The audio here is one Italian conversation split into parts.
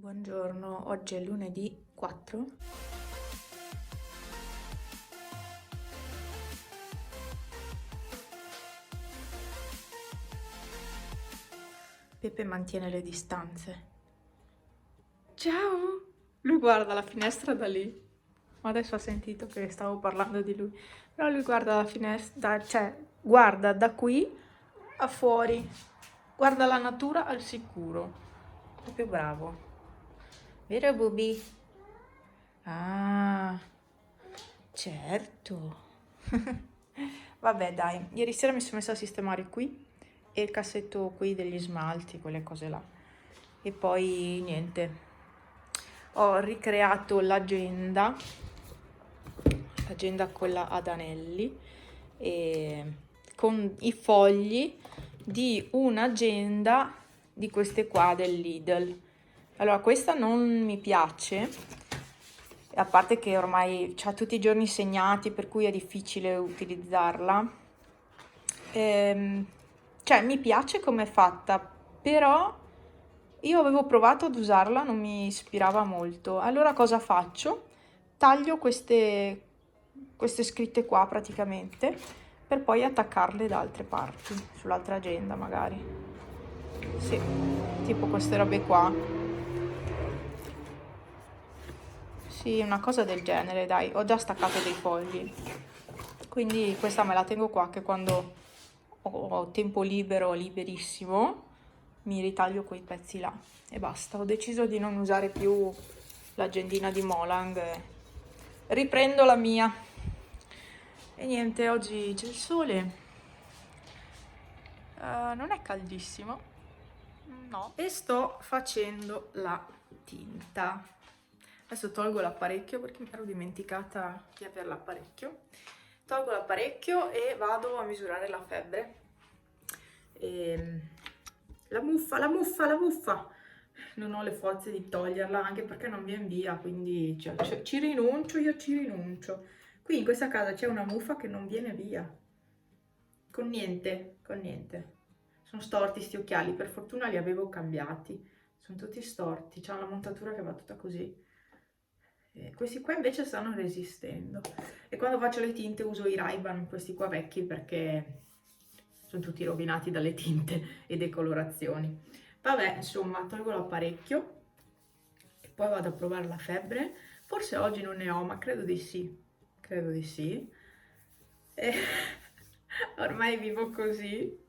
Buongiorno, oggi è lunedì 4. Pepe mantiene le distanze. Ciao! Lui guarda la finestra da lì. Ma adesso ha sentito che stavo parlando di lui. Però lui guarda la finestra, cioè guarda da qui a fuori. Guarda la natura al sicuro. Proprio bravo. Vero Bubi? Ah, certo. Vabbè, dai, ieri sera mi sono messa a sistemare qui e il cassetto qui degli smalti, quelle cose là. E poi niente, ho ricreato l'agenda quella ad anelli, e con i fogli di un'agenda di queste qua del Lidl. Allora, questa non mi piace, a parte che ormai c'ha tutti i giorni segnati, per cui è difficile utilizzarla. Cioè, mi piace come è fatta, però io avevo provato ad usarla, non mi ispirava molto. Allora cosa faccio? Taglio queste scritte qua praticamente, per poi attaccarle da altre parti, sull'altra agenda magari. Sì, tipo queste robe qua. Sì, una cosa del genere, dai, ho già staccato dei fogli. Quindi questa me la tengo qua, che quando ho tempo libero, liberissimo, mi ritaglio quei pezzi là e basta. Ho deciso di non usare più l'agendina di Molang, riprendo la mia. E niente, oggi c'è il sole. Non è caldissimo, no. E sto facendo la tinta. Adesso tolgo l'apparecchio perché mi ero dimenticata di avere l'apparecchio. Tolgo l'apparecchio e vado a misurare la febbre. La muffa, la muffa, la muffa! Non ho le forze di toglierla, anche perché non viene via, quindi ci rinuncio, io ci rinuncio. Qui in questa casa c'è una muffa che non viene via. Con niente, con niente. Sono storti sti occhiali, per fortuna li avevo cambiati. Sono tutti storti, c'è una montatura che va tutta così. Questi qua invece stanno resistendo. E quando faccio le tinte uso i Ray-Ban, questi qua vecchi, perché sono tutti rovinati dalle tinte e decolorazioni. Vabbè, insomma, tolgo l'apparecchio e poi vado a provare la febbre. Forse oggi non ne ho, ma credo di sì. Credo di sì. E ormai vivo così.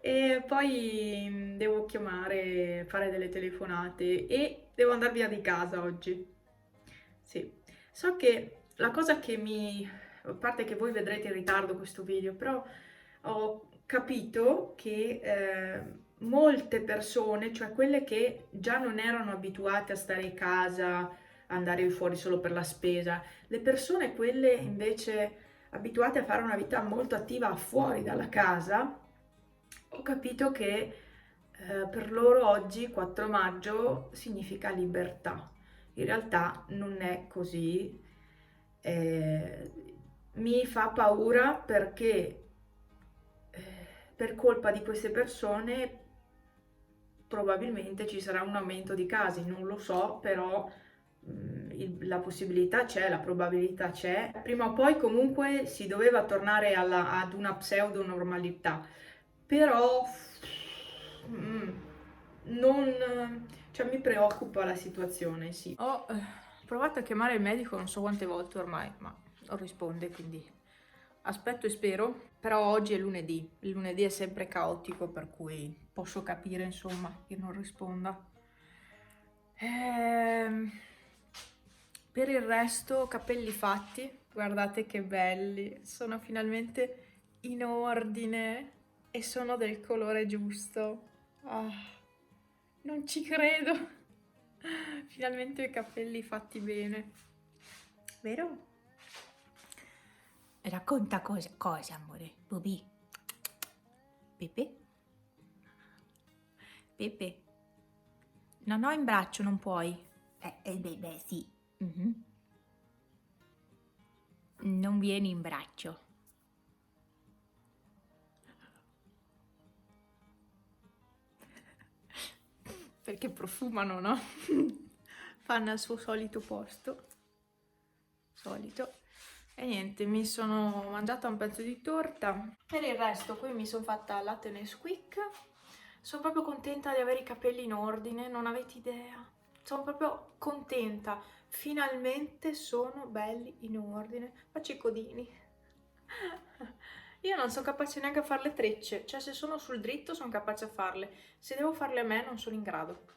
E poi devo chiamare, fare delle telefonate e devo andare via di casa oggi. Sì, so che la cosa che a parte che voi vedrete in ritardo questo video, però ho capito che molte persone, cioè quelle che già non erano abituate a stare in casa, andare fuori solo per la spesa, le persone quelle invece abituate a fare una vita molto attiva fuori dalla casa, ho capito che per loro oggi, 4 maggio, significa libertà. In realtà non è così. Eh, Mi fa paura perché eh, per colpa di queste persone probabilmente ci sarà un aumento di casi, non lo so, però la possibilità c'è, la probabilità c'è. Prima o poi comunque si doveva tornare ad una pseudo normalità, però mm, non, cioè mi preoccupa la situazione, sì. Ho provato a chiamare il medico non so quante volte ormai, ma non risponde, quindi aspetto e spero. Però oggi è lunedì, il lunedì è sempre caotico, per cui posso capire, insomma, che non risponda. Ehm, per il resto, capelli fatti, guardate che belli, sono finalmente in ordine e sono del colore giusto. Ah, non ci credo. Finalmente i capelli fatti bene. Vero? Racconta cosa, amore. Bobì. Pepe? Pepe? Non ho in braccio, non puoi. Beh, sì. Mhm. Non vieni in braccio. perché profumano, no? Fanno al suo solito posto, solito. E niente, mi sono mangiata un pezzo di torta. Per il resto qui mi sono fatta latte Nesquik. Sono proprio contenta di avere i capelli in ordine, non avete idea. Sono proprio contenta. Finalmente sono belli in ordine. Faccio i codini. Io non sono capace neanche a fare le trecce. Cioè, se sono sul dritto sono capace a farle. Se devo farle a me non sono in grado.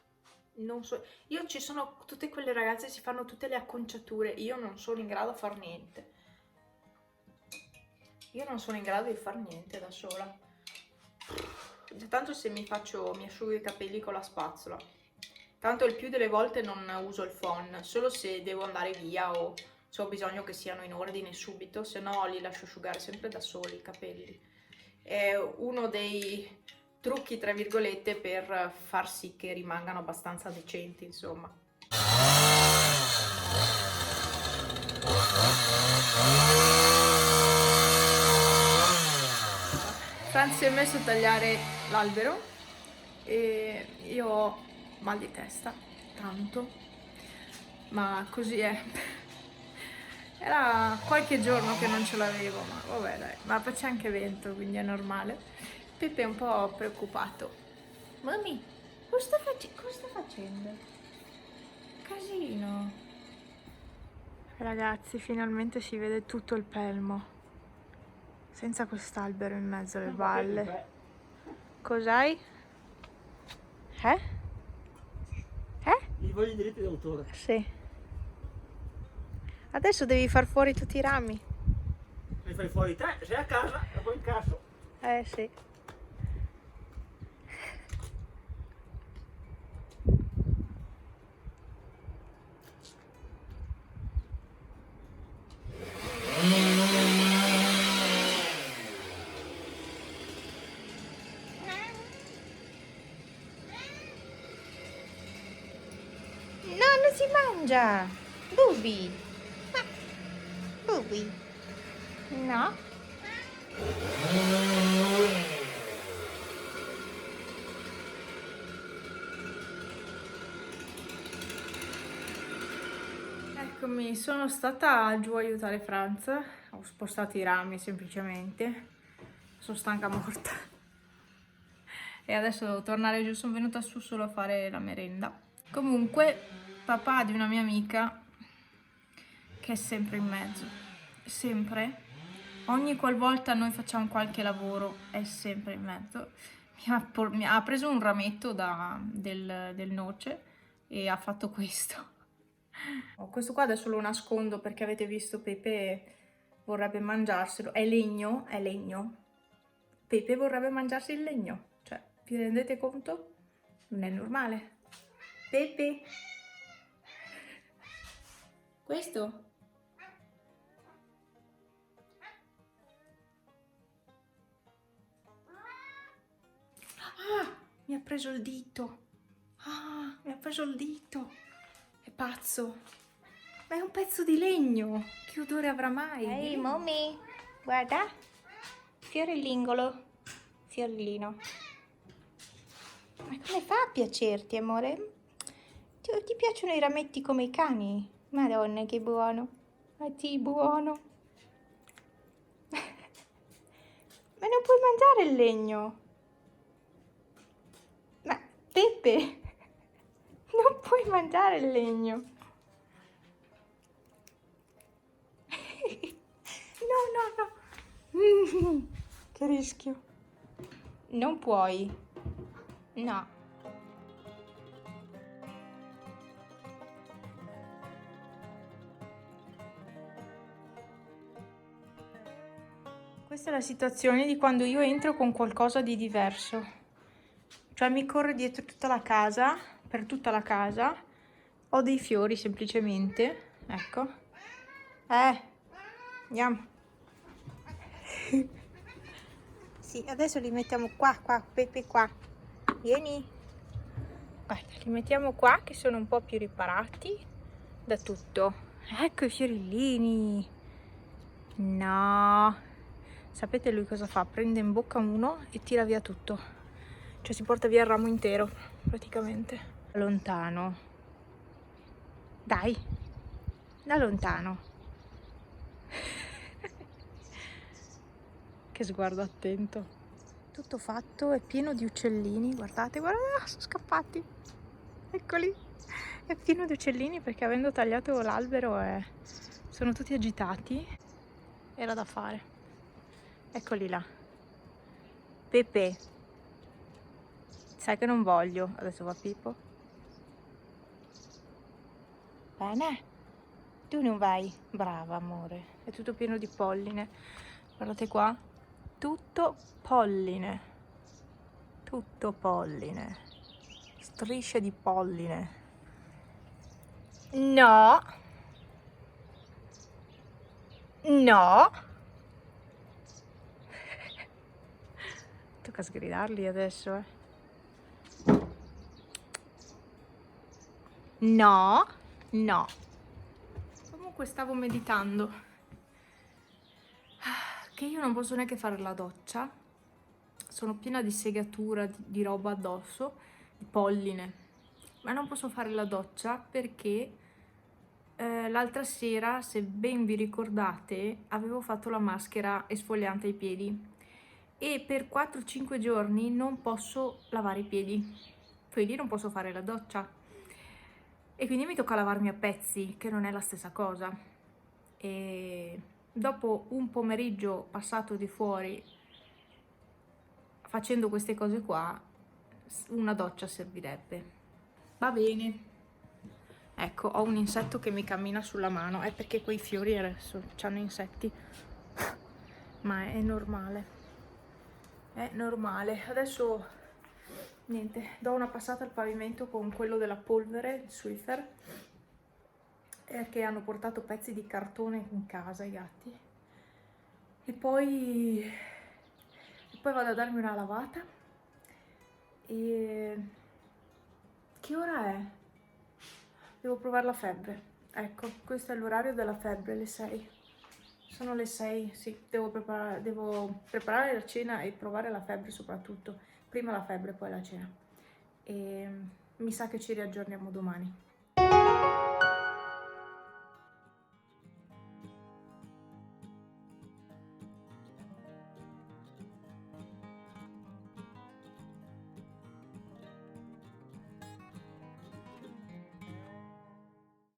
Non so. Io ci sono tutte quelle ragazze che si fanno tutte le acconciature. Io non sono in grado a far niente. Io non sono in grado di far niente da sola. Tanto se mi asciugo i capelli con la spazzola. Tanto il più delle volte non uso il phon, solo se devo andare via o se ho bisogno che siano in ordine subito, se no li lascio asciugare sempre da soli i capelli. È uno dei trucchi, tra virgolette, per far sì che rimangano abbastanza decenti, insomma. Franz si è messo a tagliare l'albero e io ho mal di testa, tanto, ma così è. Era qualche giorno che non ce l'avevo, ma vabbè dai, ma poi c'è anche vento, quindi è normale. Pepe è un po' preoccupato. Mami, cosa sta facendo? Casino. Ragazzi, finalmente si vede tutto il Pelmo. Senza quest'albero in mezzo alle valle. Cos'hai? Eh? Gli voglio i diritti d'autore. Sì. Adesso devi far fuori tutti i rami. Li fai fuori te, sei a casa e poi in caso. Sì. No, non si mangia. Bubi. Bubi. No. Eccomi, sono stata giù a aiutare Franz. Ho spostato i rami semplicemente. Sono stanca morta. E adesso devo tornare giù, sono venuta su solo a fare la merenda. Comunque, papà di una mia amica che è sempre in mezzo, sempre, ogni qualvolta noi facciamo qualche lavoro è sempre in mezzo. Mi ha preso un rametto del noce e ha fatto questo. Questo qua adesso lo nascondo perché avete visto Pepe vorrebbe mangiarselo. È legno, è legno. Pepe vorrebbe mangiarsi il legno. Cioè, vi rendete conto? Non è normale. Pepe. Questo? Ah, mi ha preso il dito. Ah, mi ha preso il dito. È pazzo. Ma è un pezzo di legno. Che odore avrà mai? Ehi, mommy, guarda. Fiorellingolo. Fiorellino. Ma come fa a piacerti, amore? Ti piacciono i rametti come i cani? Madonna, che buono. Ma ti buono. Ma non puoi mangiare il legno. Ma Pepe, non puoi mangiare il legno. No. Che rischio. Non puoi. No. Questa è la situazione di quando io entro con qualcosa di diverso. Cioè mi corre dietro tutta la casa, per tutta la casa. Ho dei fiori semplicemente. Ecco. Andiamo. Sì, adesso li mettiamo qua, Pepe qua. Vieni. Guarda, li mettiamo qua che sono un po' più riparati da tutto. Ecco i fiorellini. No. Sapete lui cosa fa? Prende in bocca uno e tira via tutto. Cioè si porta via il ramo intero, praticamente. Lontano. Dai, da lontano. Che sguardo attento. Tutto fatto, è pieno di uccellini. Guardate, guardate, sono scappati. Eccoli. È pieno di uccellini perché avendo tagliato l'albero sono tutti agitati. Era da fare. Eccoli là. Pepe. Sai che non voglio. Adesso va Pippo. Bene. Tu non vai? Brava, amore. È tutto pieno di polline. Guardate qua. Tutto polline. Tutto polline. Strisce di polline. No. No. Tocca sgridarli adesso, eh. No. No. Comunque stavo meditando che io non posso neanche fare la doccia. Sono piena di segatura, di roba addosso, di polline. Ma non posso fare la doccia perché l'altra sera, se ben vi ricordate, avevo fatto la maschera esfoliante ai piedi e per 4-5 giorni non posso lavare i piedi, quindi non posso fare la doccia e quindi mi tocca lavarmi a pezzi, che non è la stessa cosa. E dopo un pomeriggio passato di fuori facendo queste cose qua, una doccia servirebbe. Va bene. Ecco, ho un insetto che mi cammina sulla mano, è perché quei fiori adesso hanno insetti, ma è normale, è normale. Adesso, niente, do una passata al pavimento con quello della polvere, il Swiffer, che hanno portato pezzi di cartone in casa i gatti, e poi vado a darmi una lavata. E che ora è? Devo provare la febbre. Ecco, questo è l'orario della febbre, le 6. Sono le 6, sì, devo preparare la cena e provare la febbre soprattutto. Prima la febbre, poi la cena. E mi sa che ci riaggiorniamo domani.